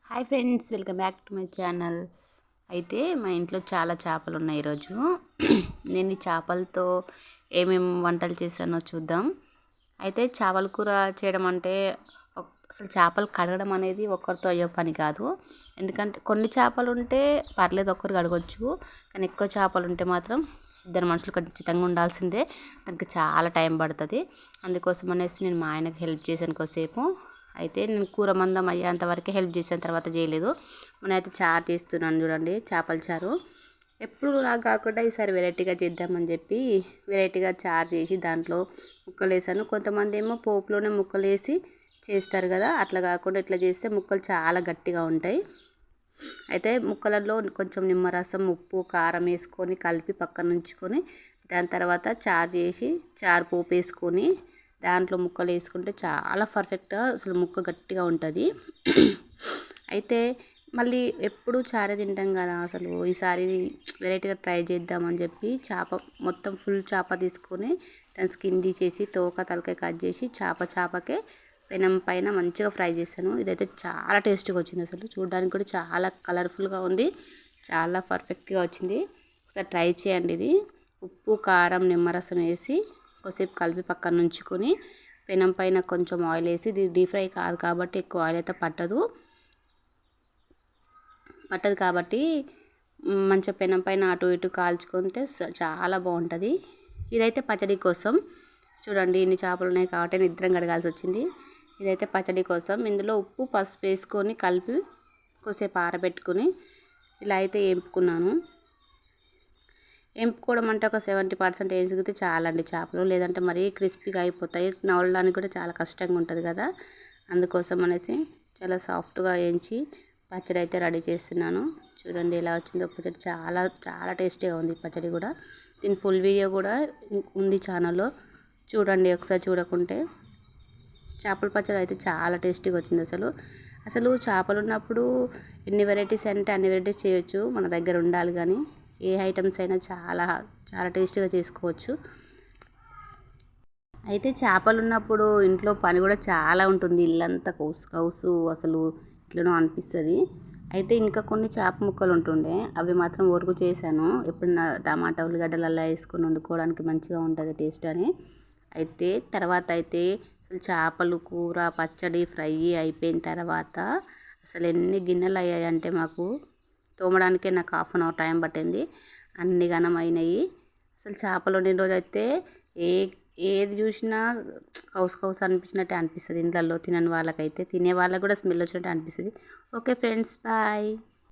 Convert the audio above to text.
Hi friends, welcome back to my channel. అయితే మా ఇంట్లో చాలా చేపలు ఉన్నాయి ఈరోజు. నేను ఈ చేపలతో ఏమేమి వంటలు చేశానో చూద్దాం. అయితే చేపల కూర చేయడం అంటే అసలు చేపలు కడగడం అనేది ఒక్కరితో అయ్యే పని కాదు. ఎందుకంటే కొన్ని చేపలు ఉంటే పర్లేదు, ఒక్కరు కడగొచ్చు. కానీ ఎక్కువ చేపలు ఉంటే మాత్రం ఇద్దరు మనుషులు ఖచ్చితంగా ఉండాల్సిందే. దానికి చాలా టైం పడుతుంది. అందుకోసం అనేసి నేను మా ఆయనకు హెల్ప్ చేశాను కొద్దిసేపు. అయితే నేను కూర మందం అయ్యేంత వరకే హెల్ప్ చేసిన తర్వాత చేయలేదు. నేనైతే చారు చేస్తున్నాను చూడండి, చేపల చారు. ఎప్పుడు నాకు కాకుండా ఈసారి వెరైటీగా చేద్దామని చెప్పి వెరైటీగా చారు చేసి దాంట్లో ముక్కలు వేసాను. కొంతమంది ఏమో పోపులోనే ముక్కలు వేసి చేస్తారు కదా, అట్లా కాకుండా ఇట్లా చేస్తే ముక్కలు చాలా గట్టిగా ఉంటాయి. అయితే ముక్కలలో కొంచెం నిమ్మరసం, ఉప్పు, కారం వేసుకొని కలిపి పక్కన ఉంచుకొని దాని తర్వాత చారు చేసి చారు పోపు వేసుకొని దాంట్లో ముక్కలు వేసుకుంటే చాలా పర్ఫెక్ట్గా అసలు ముక్క గట్టిగా ఉంటుంది. అయితే మళ్ళీ ఎప్పుడు చారే తింటాం కదా, అసలు ఈసారి వెరైటీగా ట్రై చేద్దామని చెప్పి చేప మొత్తం ఫుల్ చేప తీసుకొని దాని స్కిన్ తీసేసి తోక తలకాయ కట్ చేసి చేపకే పెనం పైన మంచిగా ఫ్రై చేశాను. ఇదైతే చాలా టేస్టీగా వచ్చింది. అసలు చూడడానికి కూడా చాలా కలర్ఫుల్గా ఉంది, చాలా పర్ఫెక్ట్గా వచ్చింది. ఒకసారి ట్రై చేయండి. ఇది ఉప్పు, కారం, నిమ్మరసం వేసి కొద్దిసేపు కలిపి పక్కన ఉంచుకొని పెనం పైన కొంచెం ఆయిల్ వేసి, ఇది డీప్ ఫ్రై కాదు కాబట్టి ఎక్కువ ఆయిల్ అయితే పట్టదు కాబట్టి మంచిగా పెనం పైన అటు ఇటు కాల్చుకుంటే చాలా బాగుంటుంది. ఇదైతే పచ్చడి కోసం. చూడండి, ఇన్ని చేపలు ఉన్నాయి కాబట్టి నేను ఇద్దరం కడగాల్సి వచ్చింది. ఇదైతే పచ్చడి కోసం. ఇందులో ఉప్పు, పసుపు వేసుకొని కలిపి కొద్దిసేపు ఆరబెట్టుకుని ఇలా అయితే వేపుకున్నాను. వేపుకోవడం అంటే ఒక 70% వేసిగితే చాలండి చేపలు, లేదంటే మరీ క్రిస్పీగా అయిపోతాయి. నవలడానికి కూడా చాలా కష్టంగా ఉంటుంది కదా, అందుకోసం అనేసి చాలా సాఫ్ట్గా వేయించి పచ్చడి అయితే రెడీ చేస్తున్నాను. చూడండి ఎలా వచ్చిందో పచ్చడి, చాలా చాలా టేస్టీగా ఉంది పచ్చడి కూడా. దీని ఫుల్ వీడియో కూడా ఉంది ఛానల్లో, చూడండి ఒకసారి చూడకుంటే. చేపల పచ్చడి అయితే చాలా టేస్టీగా వచ్చింది. అసలు చేపలు ఉన్నప్పుడు ఎన్ని వెరైటీస్ అంటే అన్ని వెరైటీస్ చేయొచ్చు, మన దగ్గర ఉండాలి. కానీ ఏ ఐటమ్స్ అయినా చాలా చాలా టేస్టీగా చేసుకోవచ్చు. అయితే చేపలు ఉన్నప్పుడు ఇంట్లో పని కూడా చాలా ఉంటుంది. ఇల్లంతా కౌసు కౌసు అసలు ఇట్లనో అనిపిస్తుంది. అయితే ఇంకా కొన్ని చేప ముక్కలు ఉంటుండే, అవి మాత్రం వరకు చేశాను. ఎప్పుడన్నా టమాటా ఉల్లిగడ్డలు అలా వేసుకొని వండుకోవడానికి మంచిగా ఉంటుంది టేస్ట్ అని. అయితే తర్వాత అయితే అసలు చేపలు కూర, పచ్చడి, ఫ్రై అయిపోయిన తర్వాత అసలు ఎన్ని గిన్నెలు అయ్యాయంటే మాకు తోమడానికే నాకు 1/2 అవర్ టైం పట్టింది. అన్ని ఘనం అయినాయి. అసలు చేపలు వండిన రోజు అయితే ఏది చూసినా కౌసు కౌసు అనిపించినట్టే అనిపిస్తుంది. ఇంట్లో తినని వాళ్ళకైతే, తినే వాళ్ళకి కూడా స్మెల్ వచ్చినట్టు అనిపిస్తుంది. Okay friends, bye.